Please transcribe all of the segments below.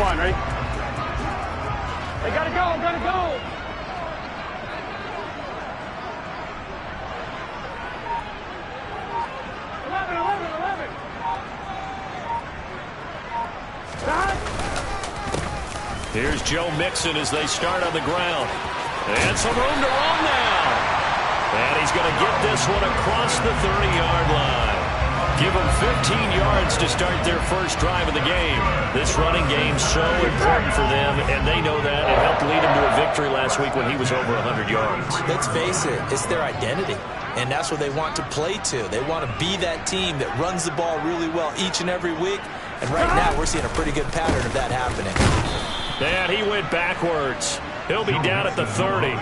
one, ready? They gotta go, gotta go! Here's Joe Mixon as they start on the ground. And some room to run now. And he's going to get this one across the 30-yard line. Give them 15 yards to start their first drive of the game. This running game's so important for them, and they know that. It helped lead him to a victory last week when he was over 100 yards. Let's face it, it's their identity. And that's what they want to play to. They want to be that team that runs the ball really well each and every week. And right now, we're seeing a pretty good pattern of that happening. And he went backwards. He'll be down at the 30.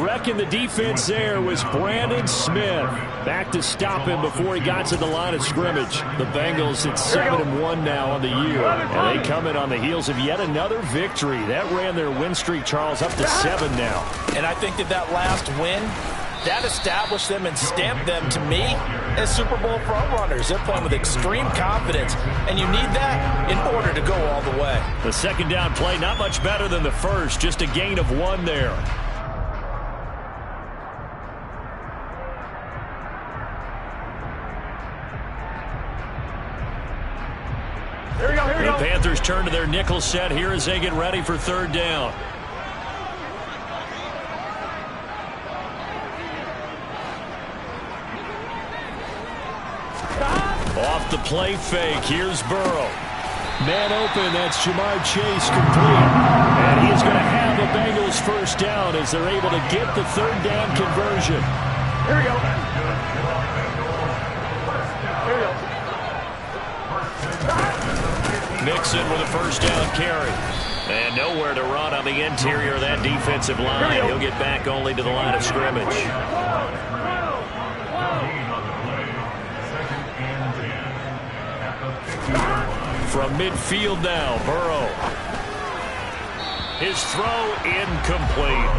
Wrecking the defense there was Brandon Smith. Back to stop him before he got to the line of scrimmage. The Bengals at 7-1 now on the year. And they come in on the heels of yet another victory. That ran their win streak, Charles, up to 7 now. And I think that last win, that established them and stamped them, to me, as Super Bowl frontrunners. They're playing with extreme confidence, and you need that in order to go all the way. The second down play, not much better than the first, just a gain of 1 there. Here we go, here we go. The Panthers turn to their nickel set here as they get ready for third down. Off the play fake, here's Burrow. Man open, that's Jamar Chase complete. And he is going to have a Bengals first down as they're able to get the third down conversion. Here we go. Here we go. Mixon with a first down carry. And nowhere to run on the interior of that defensive line. He'll get back only to the line of scrimmage. From midfield now, Burrow. His throw incomplete.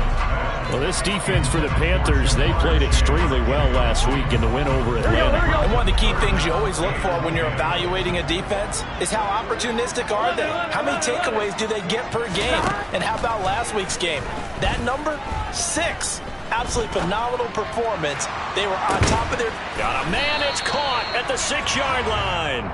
Well, this defense for the Panthers, they played extremely well last week in the win over Atlanta. And one of the key things you always look for when you're evaluating a defense is how opportunistic are they? How many takeaways do they get per game? And how about last week's game? That number, 6. Absolutely phenomenal performance. They were on top of their... Got a man, it's caught at the 6-yard line.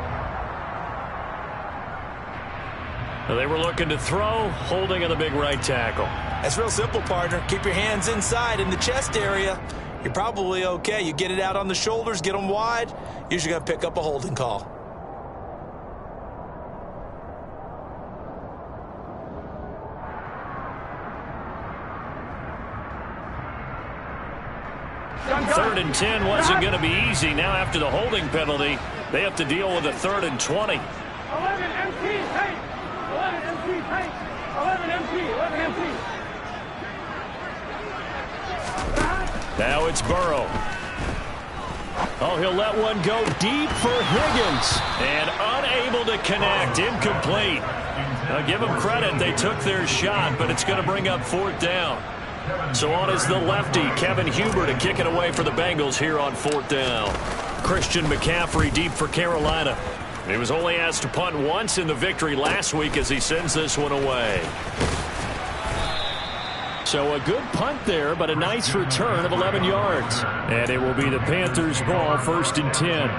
They were looking to throw, holding on the big right tackle. That's real simple, partner. Keep your hands inside in the chest area. You're probably okay. You get it out on the shoulders, get them wide. Usually going to pick up a holding call. Third and 10 wasn't going to be easy. Now after the holding penalty, they have to deal with a 3rd and 20. 11 MT, hey! 11 MT, hey! 11 MT, 11 MT. Now it's Burrow. Oh, he'll let one go deep for Higgins. And unable to connect. Incomplete. Now give them credit. They took their shot, but it's going to bring up 4th down. So on is the lefty, Kevin Huber, to kick it away for the Bengals here on 4th down. Christian McCaffrey deep for Carolina. He was only asked to punt once in the victory last week as he sends this one away. So a good punt there, but a nice return of 11 yards. And it will be the Panthers' ball, 1st and 10.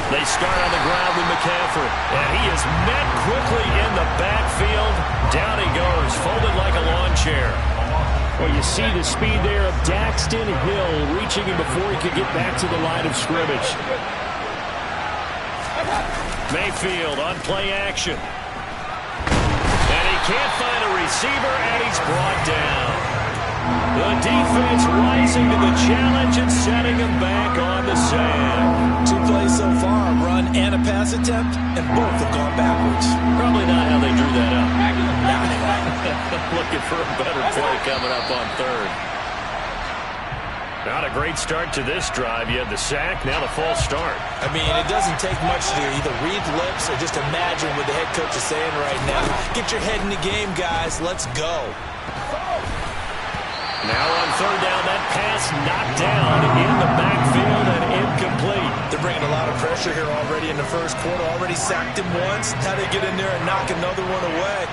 They start on the ground with McCaffrey. And he is met quickly in the backfield. Down he goes, folded like a lawn chair. Well, you see the speed there of Daxton Hill reaching him before he could get back to the line of scrimmage. Mayfield on play action. And he can't find a receiver, and he's brought down. The defense rising to the challenge and setting him back on the sand. 2 plays so far, a run and a pass attempt, and both have gone backwards. Probably not how they drew that up. Looking for a better play coming up on 3rd. Not a great start to this drive. You had the sack, now the false start. I mean, it doesn't take much to either read lips or just imagine what the head coach is saying right now. Get your head in the game, guys. Let's go. Now on third down, that pass knocked down in the backfield and incomplete. They're bringing a lot of pressure here already in the first quarter. Already sacked him once. Now they get in there and knock another one away.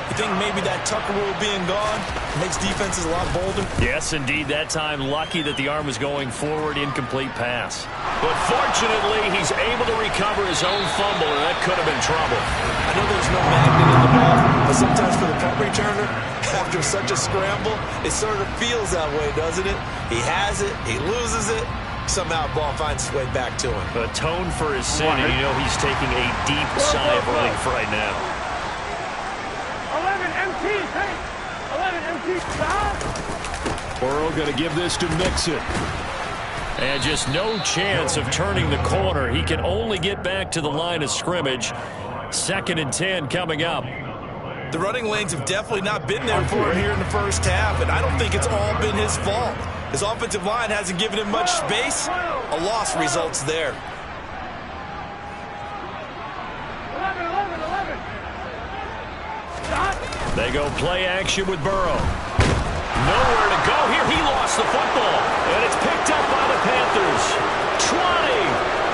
You think maybe that Tucker rule being gone makes defenses a lot bolder? Yes, indeed. That time, lucky that the arm was going forward, incomplete pass. But fortunately, he's able to recover his own fumble, and that could have been trouble. I know there's no magnet in the ball, but sometimes for the punt returner, after such a scramble, it sort of feels that way, doesn't it? He has it, he loses it, somehow the ball finds its way back to him. Atone for his sin, and you know he's taking a deep sigh of relief right now. 11 MT, take. 11 MT, stop. Burrow going to give this to Mixon. And just no chance of turning the corner. He can only get back to the line of scrimmage. 2nd and 10 coming up. The running lanes have definitely not been there for him here in the first half, and I don't think it's all been his fault. His offensive line hasn't given him much space. A loss results there. 11. Stop. They go play action with Burrow. Nowhere to go here. He lost the football, and it's picked up by the Panthers. 20,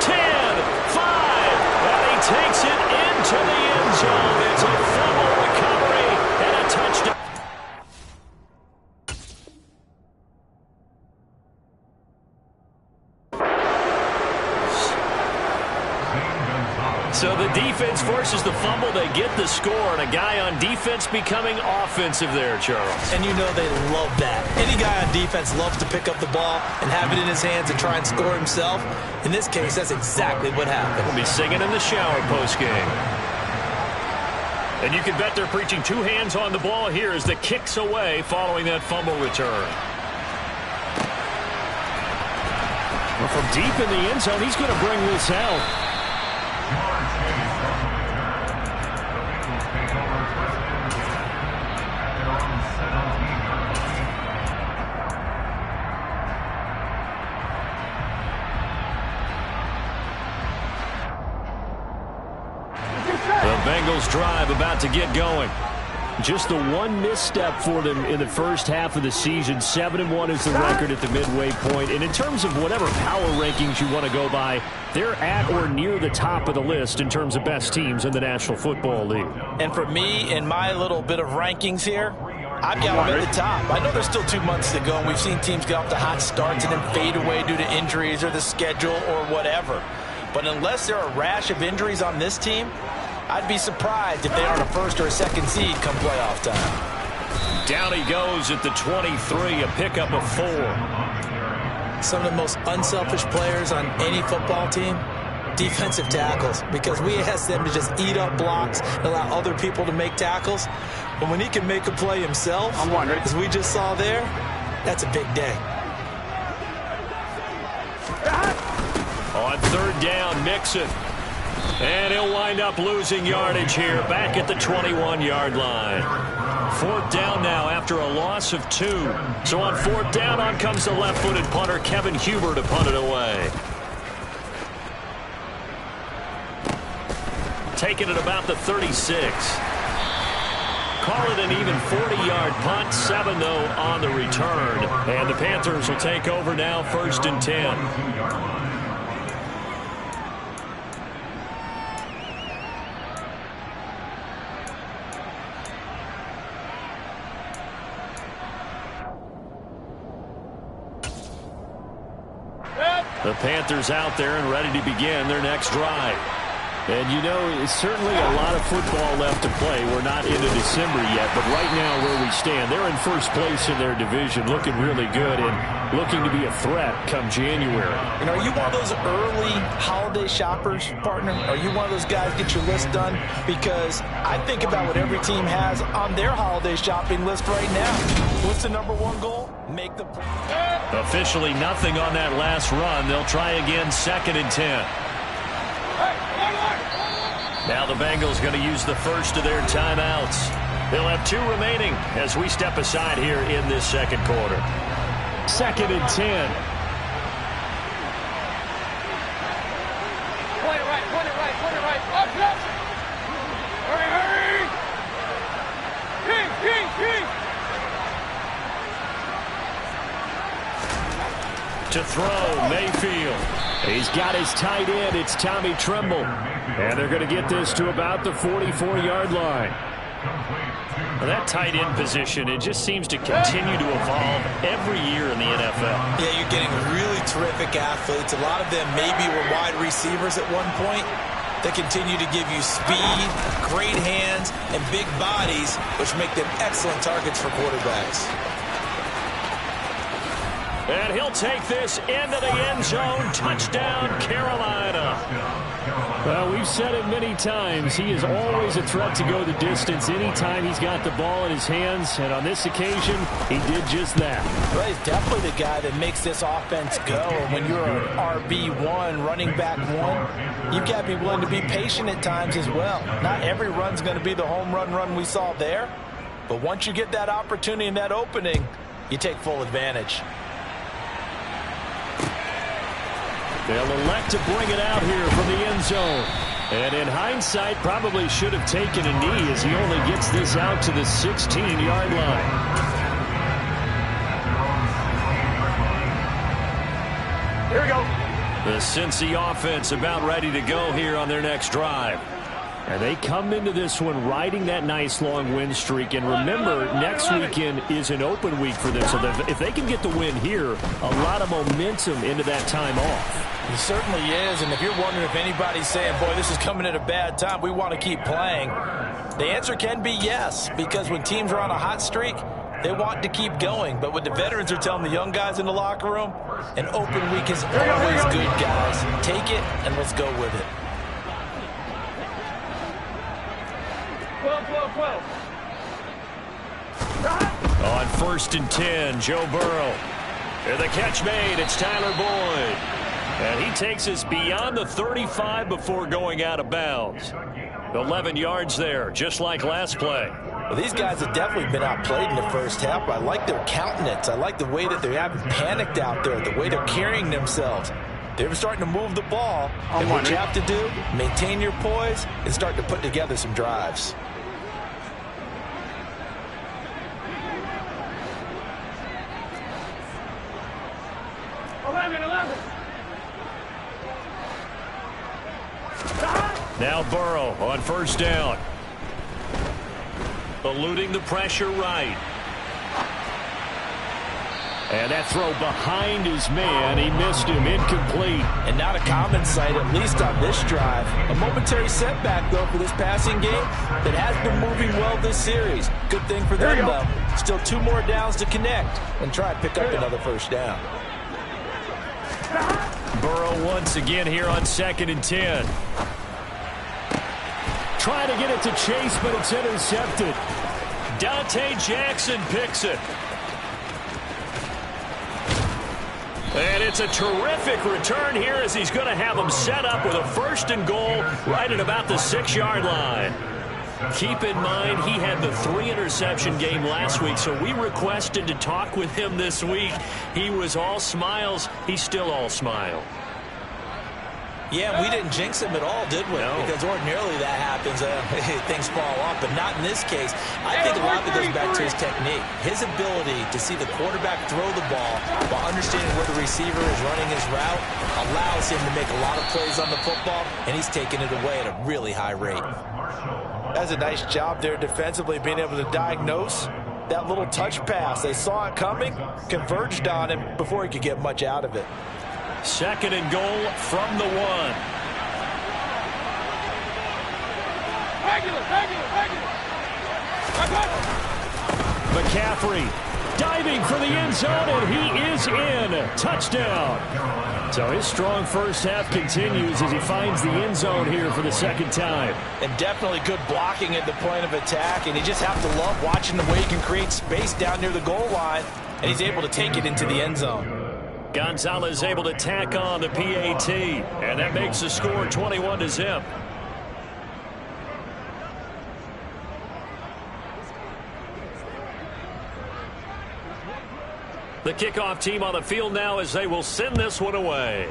10, 5, and he takes it into the end zone. It's a fumble recovery and a touchdown. So the defense forces the fumble. They get the score, and a guy on defense becoming offensive there, Charles. And you know they love that. Any guy on defense loves to pick up the ball and have it in his hands and try and score himself. In this case, that's exactly what happened. We'll be singing in the shower postgame. And you can bet they're preaching two hands on the ball here as the kick's away following that fumble return. Well, from deep in the end zone, he's going to bring this out. Bengals drive about to get going. Just the one misstep for them in the first half of the season. 7-1 is the record at the midway point. And in terms of whatever power rankings you want to go by, they're at or near the top of the list in terms of best teams in the National Football League. And for me, in my little bit of rankings here, I've got them at the top. I know there's still 2 months to go, and we've seen teams get off to hot starts and then fade away due to injuries or the schedule or whatever. But unless there are a rash of injuries on this team, I'd be surprised if they aren't a first or a second seed come playoff time. Down he goes at the 23, a pickup of 4. Some of the most unselfish players on any football team, defensive tackles, because we ask them to just eat up blocks and allow other people to make tackles. But when he can make a play himself, as we just saw there, that's a big day. On third down, Mixon. And he'll wind up losing yardage here back at the 21-yard line. 4th down now after a loss of 2. So on 4th down, on comes the left-footed punter, Kevin Huber, to punt it away. Taking it about the 36. Call it an even 40-yard punt, 7 though on the return. And the Panthers will take over now, 1st and 10. The Panthers out there and ready to begin their next drive. And, you know, it's certainly a lot of football left to play. We're not into December yet, but right now where we stand, they're in first place in their division, looking really good and looking to be a threat come January. And are you one of those early holiday shoppers, partner? Are you one of those guys get your list done? Because I think about what every team has on their holiday shopping list right now. What's the #1 goal? Make the play. Officially nothing on that last run. They'll try again, 2nd and 10. Now the Bengals going to use the first of their timeouts. They'll have 2 remaining as we step aside here in this second quarter. 2nd and 10. Point it right, point it right, point it right. Up, up. Hurry, hurry. King. To throw, Mayfield. He's got his tight end. It's Tommy Tremble. And they're going to get this to about the 44-yard line. Well, that tight end position, it just seems to continue to evolve every year in the NFL. Yeah, you're getting really terrific athletes. A lot of them maybe were wide receivers at one point. They continue to give you speed, great hands, and big bodies, which make them excellent targets for quarterbacks. And he'll take this into the end zone. Touchdown, Carolina. Well, we've said it many times. He is always a threat to go the distance anytime he's got the ball in his hands. And on this occasion, he did just that. Well, he's definitely the guy that makes this offense go. And when you're an RB1, running back one, you've got to be willing to be patient at times as well. Not every run's going to be the home run we saw there. But once you get that opportunity and that opening, you take full advantage. They'll elect to bring it out here from the end zone. And in hindsight, probably should have taken a knee as he only gets this out to the 16-yard line. Here we go. The Cincy offense about ready to go here on their next drive. And they come into this one riding that nice long win streak. And remember, next weekend is an open week for them. So if they can get the win here, a lot of momentum into that time off. It certainly is, and if you're wondering if anybody's saying, boy, this is coming at a bad time, we want to keep playing, the answer can be yes, because when teams are on a hot streak, they want to keep going. But what the veterans are telling the young guys in the locker room, an open week is always good, guys. Take it, and let's go with it. 12. On 1st and 10, Joe Burrow. And the catch made, it's Tyler Boyd. And he takes us beyond the 35 before going out of bounds. 11 yards there, just like last play. Well, these guys have definitely been outplayed in the first half. I like their countenance. I like the way that they haven't panicked out there, the way they're carrying themselves. They're starting to move the ball. And what you have to do, maintain your poise and start to put together some drives. Now Burrow on 1st down. Eluding the pressure right. And that throw behind his man. He missed him. Incomplete. And not a common sight, at least on this drive. A momentary setback, though, for this passing game that has been moving well this series. Good thing for them, though. Still 2 more downs to connect and try and pick up another 1st down. Burrow once again here on 2nd and 10. Trying to get it to Chase, but it's intercepted. Dante Jackson picks it. And it's a terrific return here as he's going to have him set up with a 1st and goal right at about the 6-yard line. Keep in mind, he had the 3-interception game last week, so we requested to talk with him this week. He was all smiles. He's still all smile. Yeah, we didn't jinx him at all, did we? No. Because ordinarily that happens, things fall off, but not in this case. I think a lot of it goes back to his technique. His ability to see the quarterback throw the ball while understanding where the receiver is running his route allows him to make a lot of plays on the football, and he's taking it away at a really high rate. That's a nice job there defensively, being able to diagnose that little touch pass. They saw it coming, converged on him before he could get much out of it. 2nd and goal from the 1. Regular. McCaffrey diving for the end zone, and he is in. Touchdown. So his strong first half continues as he finds the end zone here for the 2nd time. And definitely good blocking at the point of attack, and you just have to love watching the way he can create space down near the goal line, and he's able to take it into the end zone. Gonzalez able to tack on the PAT, and that makes the score 21-0. The kickoff team on the field now as they will send this one away.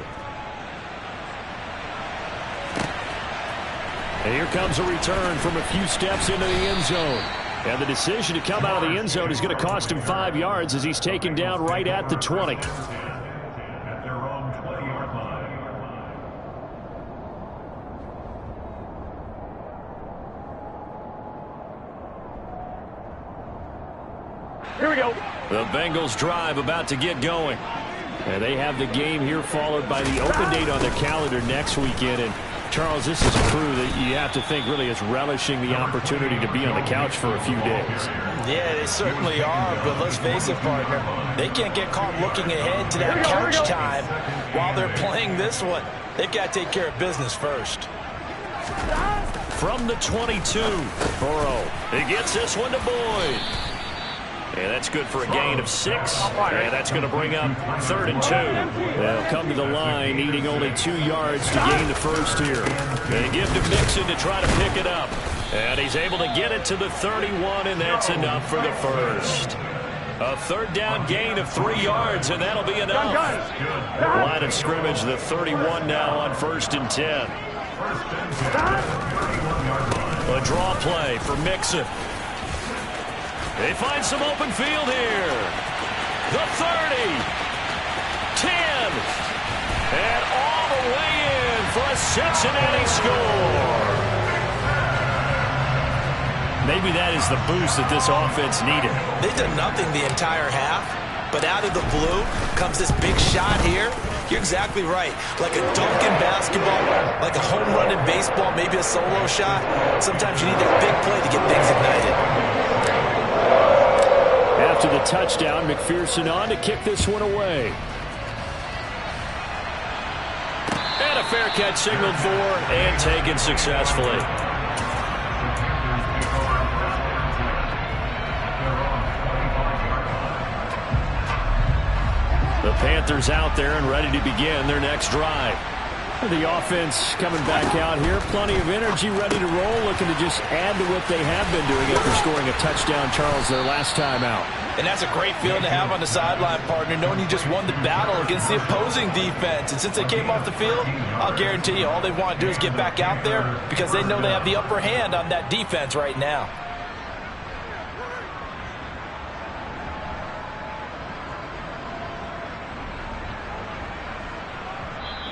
And here comes a return from a few steps into the end zone. And the decision to come out of the end zone is going to cost him 5 yards as he's taken down right at the 20. Here we go. The Bengals drive about to get going. And they have the game here followed by the open date on their calendar next weekend. And Charles, this is a crew that you have to think really is relishing the opportunity to be on the couch for a few days. Yeah, they certainly are, but let's face it, partner. They can't get caught looking ahead to that couch time while they're playing this one. They've got to take care of business first. From the 22, Burrow. He gets this one to Boyd. And that's good for a gain of 6. And that's going to bring up 3rd and 2. They'll come to the line needing only 2 yards to gain the first here. They give to Mixon to try to pick it up. And he's able to get it to the 31, and that's enough for the first. A 3rd down gain of 3 yards, and that'll be enough. Line of scrimmage, the 31 now on 1st and 10. A draw play for Mixon. They find some open field here. The 30, 10, and all the way in for a Cincinnati score. Maybe that is the boost that this offense needed. They've done nothing the entire half, but out of the blue comes this big shot here. You're exactly right. Like a dunk in basketball, like a home run in baseball, maybe a solo shot. Sometimes you need that big play to get things ignited. After the touchdown, McPherson on to kick this one away. And a fair catch signaled for and taken successfully. The Panthers out there and ready to begin their next drive. The offense coming back out here. Plenty of energy, ready to roll, looking to just add to what they have been doing after scoring a touchdown, Charles, their last time out. And that's a great feeling to have on the sideline, partner, knowing you just won the battle against the opposing defense. And since they came off the field, I'll guarantee you all they want to do is get back out there because they know they have the upper hand on that defense right now.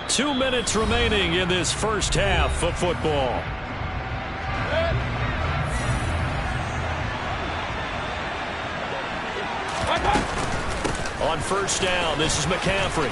Two minutes remaining in this first half of football. On 1st down, this is McCaffrey.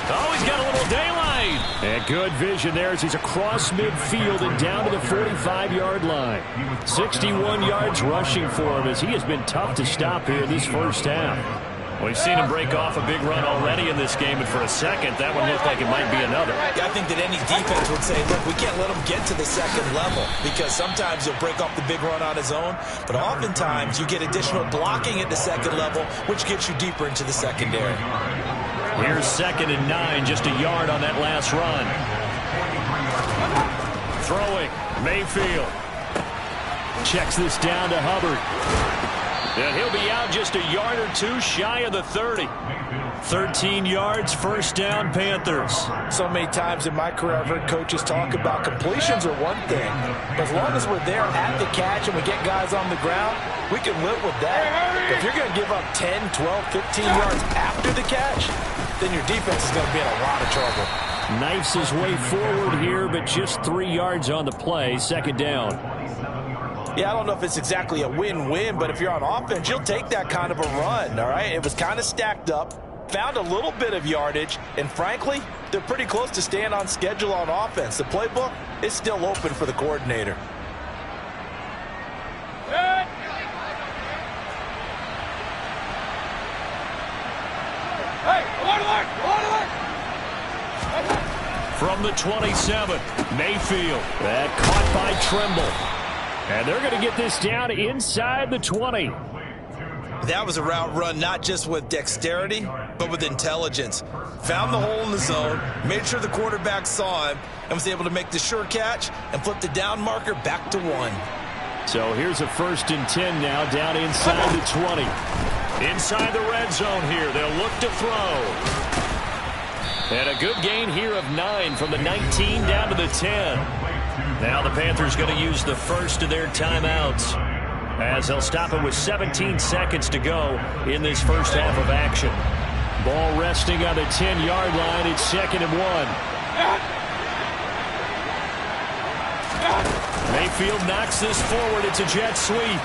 Oh, he's got a little daylight. And good vision there as he's across midfield and down to the 45-yard line. 61 yards rushing for him as he has been tough to stop here this first half. We've seen him break off a big run already in this game, and for a second, that one looked like it might be another. Yeah, I think that any defense would say, look, we can't let him get to the second level because sometimes he'll break off the big run on his own, but oftentimes you get additional blocking at the second level, which gets you deeper into the secondary. Here's 2nd and 9, just a yard on that last run. Throwing, Mayfield. Checks this down to Hubbard. And he'll be out just a yard or two shy of the 30. 13 yards, 1st down, Panthers. So many times in my career I've heard coaches talk about completions are one thing, but as long as we're there at the catch and we get guys on the ground, we can live with that. But if you're going to give up 10, 12, 15 yards after the catch, then your defense is going to be in a lot of trouble. Knifes his way forward here, but just 3 yards on the play, 2nd down. Yeah, I don't know if it's exactly a win-win, but if you're on offense, you'll take that kind of a run, all right? It was kind of stacked up, found a little bit of yardage, and frankly, they're pretty close to staying on schedule on offense. The playbook is still open for the coordinator. From the 27, Mayfield. That caught by Trimble. And they're going to get this down inside the 20. That was a route run not just with dexterity, but with intelligence. Found the hole in the zone, made sure the quarterback saw him, and was able to make the sure catch and flip the down marker back to 1. So here's a 1st and 10 now down inside the 20. Inside the red zone here, they'll look to throw. And a good gain here of 9 from the 19 down to the 10. Now the Panthers going to use the first of their timeouts, as they'll stop it with 17 seconds to go in this first half of action. Ball resting on the 10-yard line. It's 2nd and 1. Mayfield knocks this forward. It's a jet sweep.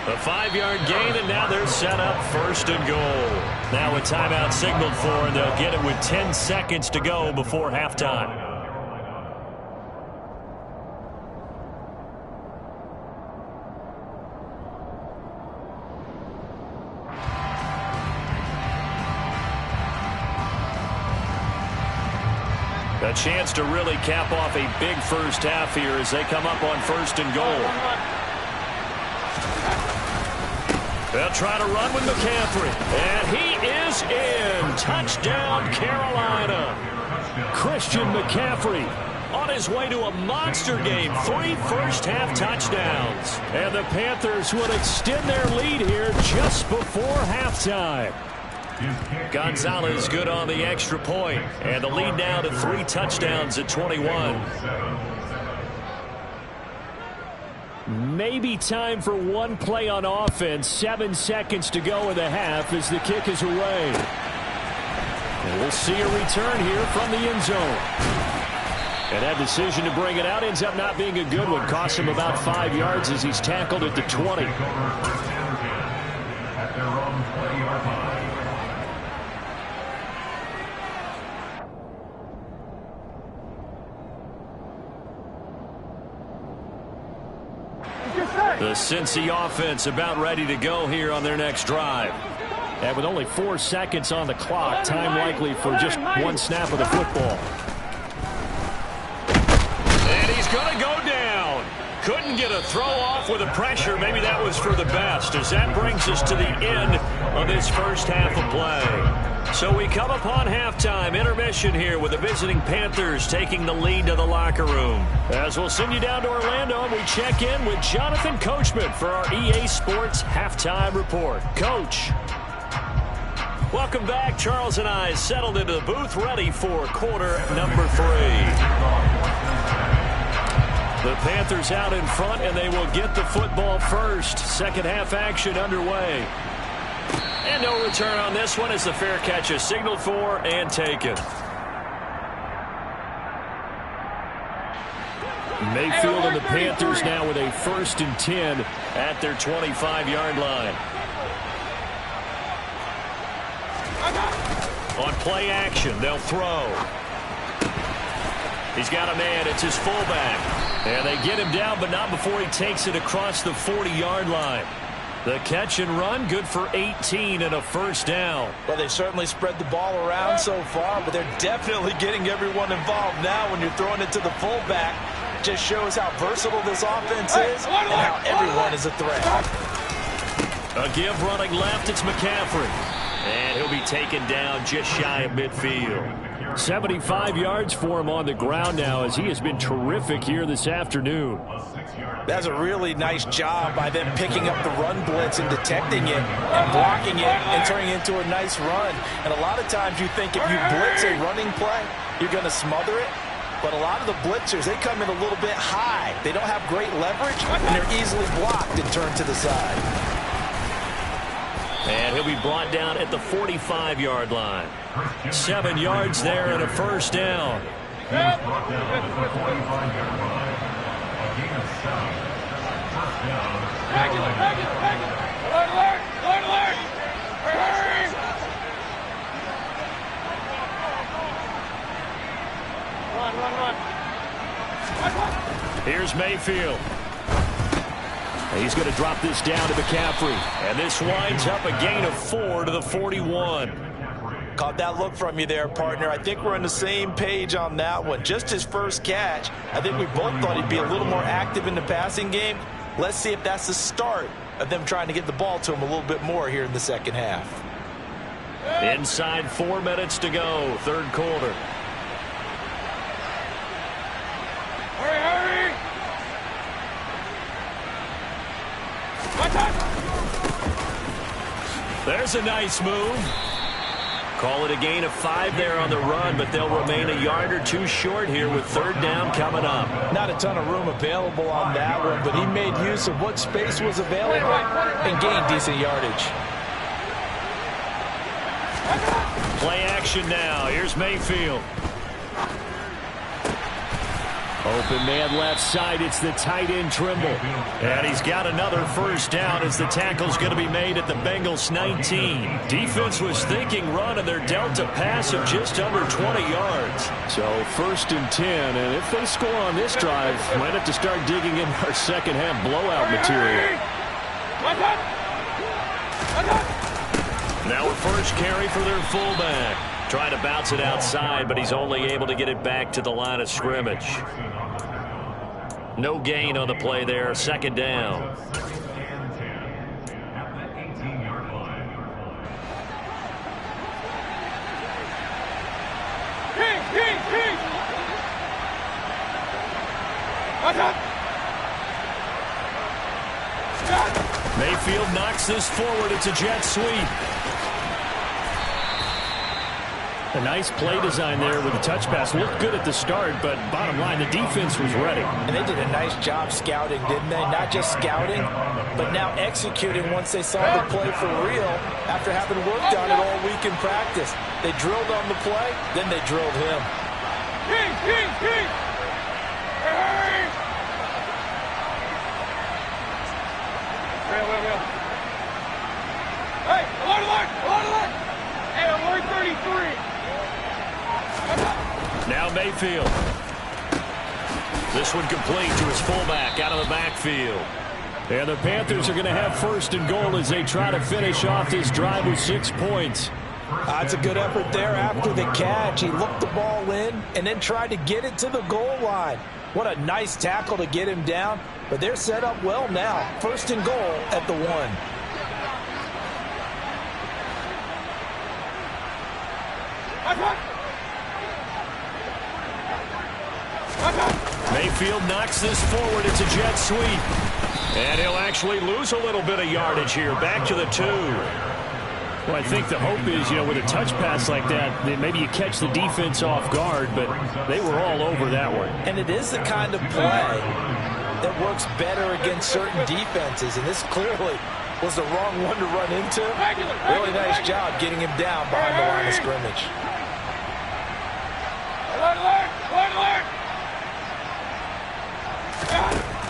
A 5-yard gain, and now they're set up 1st and goal. Now a timeout signaled for, and they'll get it with 10 seconds to go before halftime. A chance to really cap off a big first half here as they come up on 1st and goal. They'll try to run with McCaffrey, and he is in. Touchdown, Carolina. Christian McCaffrey on his way to a monster game. 3 first-half touchdowns. And the Panthers will extend their lead here just before halftime. Gonzalez good on the extra point, and the lead now to 3 touchdowns at 21. Maybe time for one play on offense. 7 seconds to go in the half as the kick is away. And we'll see a return here from the end zone. And that decision to bring it out ends up not being a good one. Costs him about 5 yards as he's tackled at the 20. The Cincy offense about ready to go here on their next drive. And with only 4 seconds on the clock, time likely for just one snap of the football. And he's going to go down. Couldn't get a throw off with the pressure. Maybe that was for the best, as that brings us to the end of this first half of play. So we come upon halftime, intermission here with the visiting Panthers taking the lead to the locker room. As we'll send you down to Orlando, and we check in with Jonathan Coachman for our EA Sports Halftime Report. Coach. Welcome back. Charles and I settled into the booth ready for quarter number 3. The Panthers out in front, and they will get the football first. Second half action underway. And no return on this one as the fair catch is signaled for and taken. Mayfield and the Panthers now with a 1st and 10 at their 25-yard line. On play action, they'll throw. He's got a man. It's his fullback. And they get him down, but not before he takes it across the 40-yard line. The catch and run, good for 18 and a first down. Well, they certainly spread the ball around so far, but they're definitely getting everyone involved now when you're throwing it to the fullback. It just shows how versatile this offense is and how everyone is a threat. A give running left, it's McCaffrey. And he'll be taken down just shy of midfield. 75 yards for him on the ground now, as he has been terrific here this afternoon. That's a really nice job by them picking up the run blitz and detecting it and blocking it and turning it into a nice run. And a lot of times you think if you blitz a running play, you're going to smother it. But a lot of the blitzers, they come in a little bit high. They don't have great leverage, and they're easily blocked and turned to the side. And he'll be brought down at the 45-yard line. 7 yards there and a first down. Here's Mayfield. He's going to drop this down to McCaffrey. And this winds up a gain of 4 to the 41. Caught that look from you there, partner. I think we're on the same page on that one. Just his first catch. I think we both thought he'd be a little more active in the passing game. Let's see if that's the start of them trying to get the ball to him a little bit more here in the second half. Inside 4 minutes to go, third quarter. There's a nice move. Call it a gain of 5 there on the run, but they'll remain a yard or two short here with third down coming up. Not a ton of room available on that one, but he made use of what space was available and gained decent yardage. Play action now. Here's Mayfield. Open man left side. It's the tight end Trimble. And he's got another first down as the tackle's going to be made at the Bengals 19. Defense was thinking run, and they're dealt a pass of just under 20 yards. So 1st and 10, and if they score on this drive, might have to start digging in our second half blowout material. Now a first carry for their fullback. Trying to bounce it outside, but he's only able to get it back to the line of scrimmage. No gain on the play there. Second down. Mayfield knocks this forward. It's a jet sweep. A nice play design there with the touch pass. Looked good at the start, but bottom line, the defense was ready. And they did a nice job scouting, didn't they? Not just scouting, but now executing once they saw the play for real after having worked on it all week in practice. They drilled on the play, then they drilled him. Hey, alert! Hey, alert 33! Now Mayfield. This one complete to his fullback out of the backfield. And the Panthers are going to have 1st and goal as they try to finish off this drive with 6 points. That's a good effort there after the catch. He looked the ball in and then tried to get it to the goal line. What a nice tackle to get him down. But they're set up well now. 1st and goal at the 1. Mayfield knocks this forward. It's a jet sweep. And he'll actually lose a little bit of yardage here. Back to the 2. Well, I think the hope is, with a touch pass like that, that maybe you catch the defense off guard, but they were all over that one. And it is the kind of play that works better against certain defenses, and this clearly was the wrong one to run into. Really nice job getting him down behind the line of scrimmage. Alert!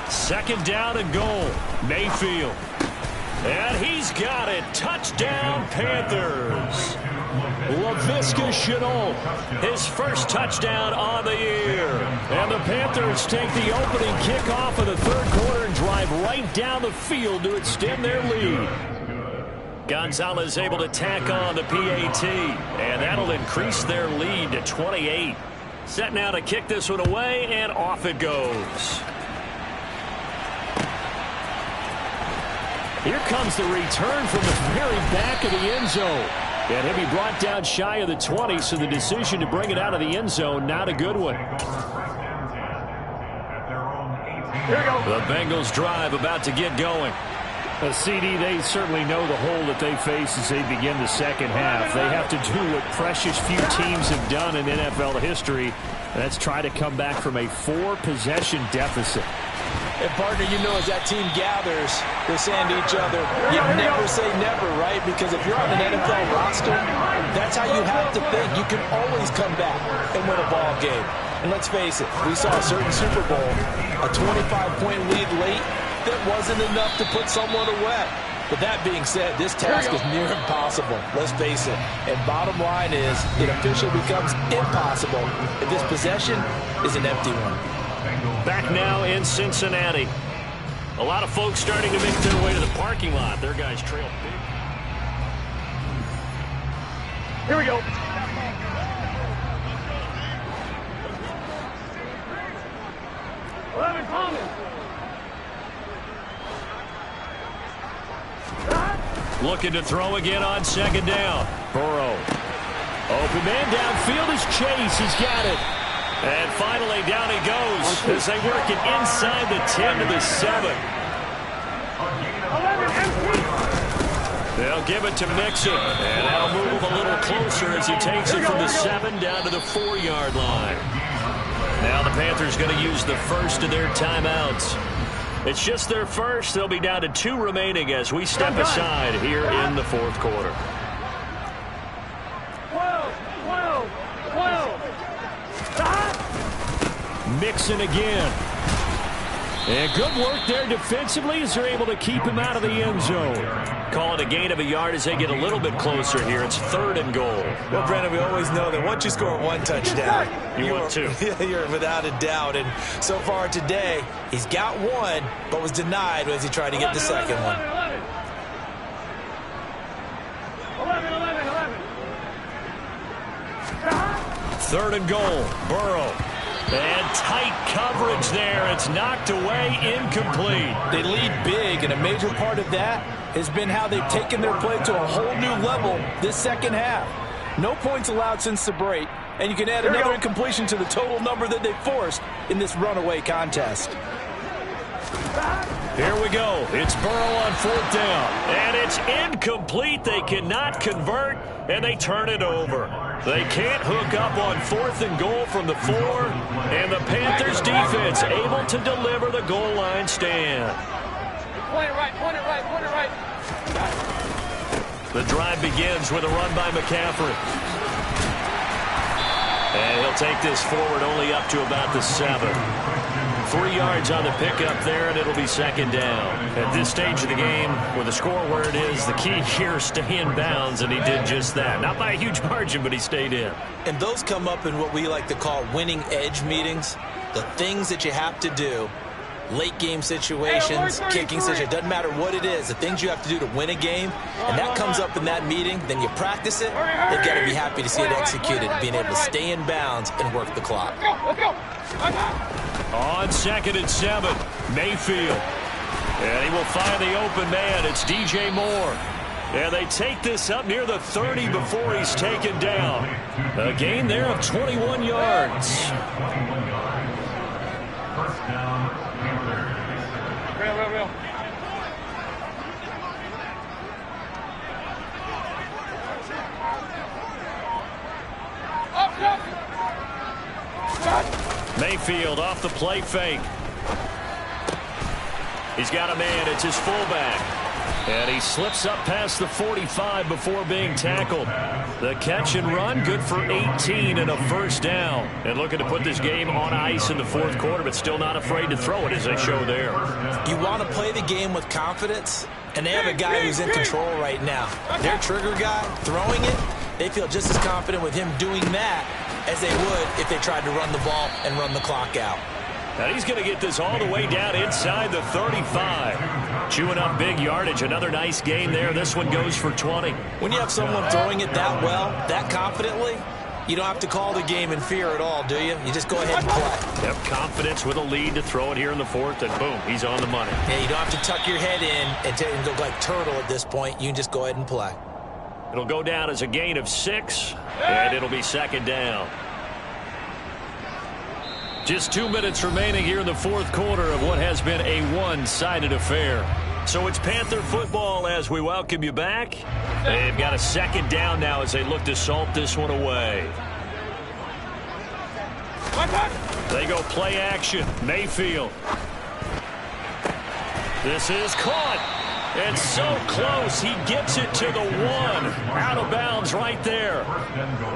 Second down and goal. Mayfield. And he's got it. Touchdown, Panthers. Laviska Shenault, his first touchdown on the year. And the Panthers take the opening kickoff of the 3rd quarter and drive right down the field to extend their lead. Gonzalez able to tack on the PAT, and that'll increase their lead to 28. Set now to kick this one away, and off it goes. Here comes the return from the very back of the end zone. And he'll be brought down shy of the 20, so the decision to bring it out of the end zone, not a good one. The Bengals drive about to get going. CD, they certainly know the hole that they face as they begin the second half. They have to do what precious few teams have done in NFL history. And that's try to come back from a 4-possession deficit. And, partner, as that team gathers, they're saying to each other, you never say never, right? Because if you're on an NFL roster, that's how you have to think. You can always come back and win a ball game. And let's face it, we saw a certain Super Bowl, a 25-point lead late, that wasn't enough to put someone away. But that being said, this task is near impossible. Let's face it. And bottom line is, it officially becomes impossible if this possession is an empty one. Back now in Cincinnati. A lot of folks starting to make their way to the parking lot. Their guys trail big. Here we go. Looking to throw again on second down. Burrow. Open man downfield is Chase. He's got it. And finally down he goes as they work it inside the 10 to the 7. They'll They'll give it to Mixon. And that'll move him a little closer as he takes it from the 7 down to the 4-yard line. Now the Panthers going to use the first of their timeouts. It's just their first. They'll be down to 2 remaining as we step aside here in the fourth quarter. 12. Mixon again. And good work there defensively as they're able to keep him out of the end zone. Calling a gain of a yard as they get a little bit closer here. It's 3rd and goal. Well, Brandon, we always know that once you score 1 touchdown, you want 2. You're without a doubt. And so far today, he's got 1, but was denied as he tried to get the second one. 3rd and goal. Burrow. And tight coverage there. It's knocked away, incomplete. They lead big, and a major part of that has been how they've taken their play to a whole new level this second half. No points allowed since the break, and you can add another incompletion to the total number that they forced in this runaway contest. Here we go. It's Burrow on 4th down. And it's incomplete. They cannot convert, and they turn it over. They can't hook up on 4th and goal from the 4, and the Panthers defense able to deliver the goal line stand. Point it right, point it right, point it right. The drive begins with a run by McCaffrey. And he'll take this forward only up to about the 7. 3 yards on the pickup there, and it'll be 2nd down. At this stage of the game, with the score where it is, the key here is stay in bounds, and he did just that. Not by a huge margin, but he stayed in. And those come up in what we like to call winning edge meetings. The things that you have to do, late game situations, kicking situations, doesn't matter what it is, the things you have to do to win a game, and that comes up in that meeting, then you practice it, they've got to be happy to see it executed, being able to stay in bounds and work the clock. Let's go. On 2nd and 7, Mayfield. And he will find the open man. It's DJ Moore. And they take this up near the 30 before he's taken down. A gain there of 21 yards. Real. Mayfield off the play fake. He's got a man. It's his fullback. And he slips up past the 45 before being tackled. The catch and run, good for 18 and a 1st down. And looking to put this game on ice in the 4th quarter, but still not afraid to throw it as they show there. You want to play the game with confidence, and they have a guy who's in control right now. Their trigger guy, throwing it, they feel just as confident with him doing that as they would if they tried to run the ball and run the clock out. And he's going to get this all the way down inside the 35. Chewing up big yardage. Another nice gain there. This one goes for 20. When you have someone throwing it that well, that confidently, you don't have to call the game in fear at all, do you? You just go ahead and play. Yep, confidence with a lead to throw it here in the 4th, and boom, he's on the money. Yeah, you don't have to tuck your head in and go like turtle at this point. You can just go ahead and play. It'll go down as a gain of 6, and it'll be 2nd down. Just 2 minutes remaining here in the 4th quarter of what has been a one-sided affair. So it's Panther football as we welcome you back. They've got a 2nd down now as they look to salt this one away. They go play action. Mayfield. This is caught. It's so close. He gets it to the 1. Out of bounds right there.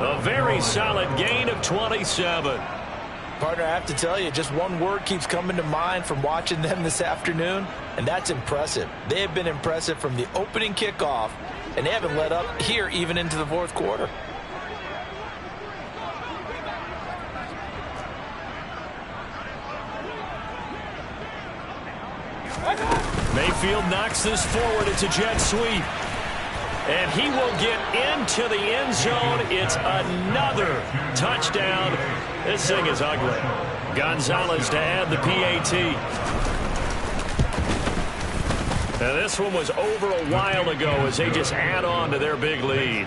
A very solid gain of 27. Partner, I have to tell you, just one word keeps coming to mind from watching them this afternoon, and that's impressive. They have been impressive from the opening kickoff, and they haven't let up here even into the 4th quarter. Mayfield knocks this forward. It's a jet sweep. And he will get into the end zone. It's another touchdown. This thing is ugly. Gonzalez to add the PAT. Now this one was over a while ago as they just add on to their big lead.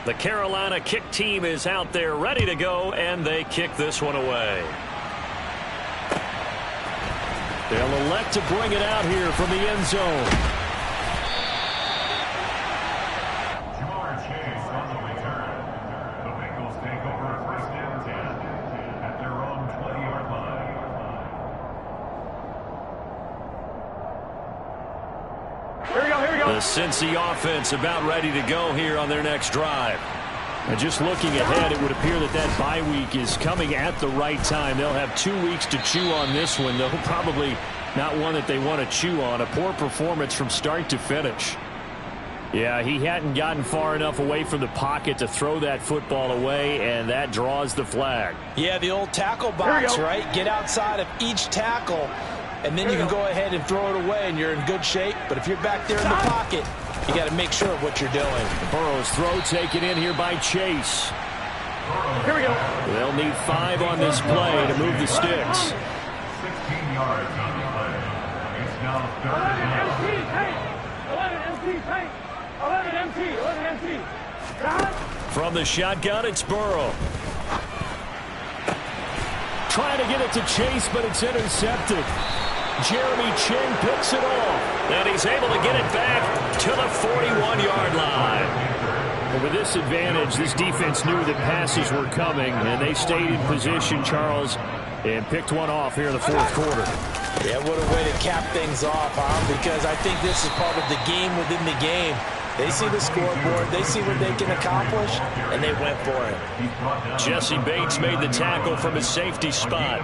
The Carolina kick team is out there ready to go, and they kick this one away. They'll elect to bring it out here from the end zone. On the return, the Bengals take over first and 10 at their own 20-yard line. Here we go, here we go. The Cincy offense about ready to go here on their next drive. And just looking ahead, it would appear that bye week is coming at the right time. They'll have 2 weeks to chew on this one, though probably not one that they want to chew on. A poor performance from start to finish. Yeah, he hadn't gotten far enough away from the pocket to throw that football away, and that draws the flag. Yeah, the old tackle box, right? Get outside of each tackle, and then you can go ahead and throw it away, and you're in good shape. But if you're back there in the pocket, you got to make sure of what you're doing. Burrow's throw taken in here by Chase. Here we go. They'll need 5 on this play to move the sticks. 16 yards on the play. It's now 11 third MT, take. 11 MT, take. 11 MT, 11 MT. Got it? From the shotgun, it's Burrow. Trying to get it to Chase, but it's intercepted. Jeremy Chinn picks it off. And he's able to get it back to the 41-yard line. And with this advantage, this defense knew that passes were coming, and they stayed in position, Charles, and picked one off here in the fourth quarter. Yeah, what a way to cap things off, huh? Because I think this is part of the game within the game. They see the scoreboard, they see what they can accomplish, and they went for it. Jesse Bates made the tackle from his safety spot.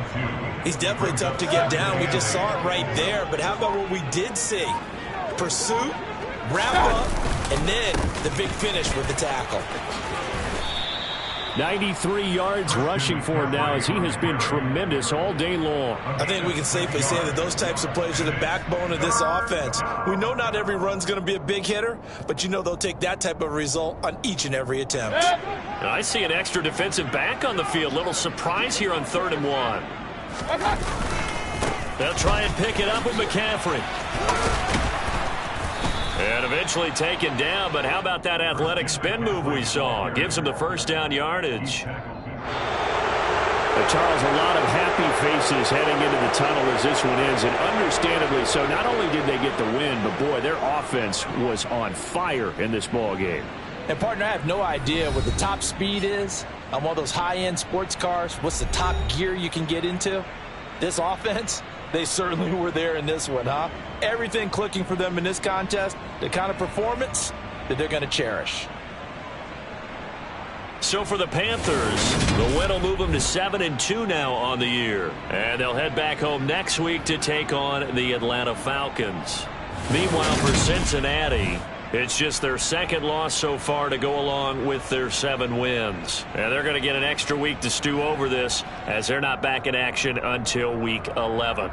He's definitely tough to get down. We just saw it right there. But how about what we did see? Pursuit, wrap up, and then the big finish with the tackle. 93 yards rushing for him now as he has been tremendous all day long. I think we can safely say that those types of plays are the backbone of this offense. We know not every run's going to be a big hitter, but you know they'll take that type of result on each and every attempt. And I see an extra defensive back on the field. Little surprise here on 3rd and 1. They'll try and pick it up with McCaffrey. And eventually taken down, but how about that athletic spin move we saw? Gives him the first down yardage. Charles, a lot of happy faces heading into the tunnel as this one ends, and understandably so. Not only did they get the win, but boy, their offense was on fire in this ball game. And partner, I have no idea what the top speed is on one of those high-end sports cars. What's the top gear you can get into? This offense, they certainly were there in this one, huh? Everything clicking for them in this contest, the kind of performance that they're going to cherish. So for the Panthers, the win will move them to 7-2 now on the year. And they'll head back home next week to take on the Atlanta Falcons. Meanwhile, for Cincinnati, it's just their 2nd loss so far to go along with their 7 wins. And they're going to get an extra week to stew over this as they're not back in action until week 11.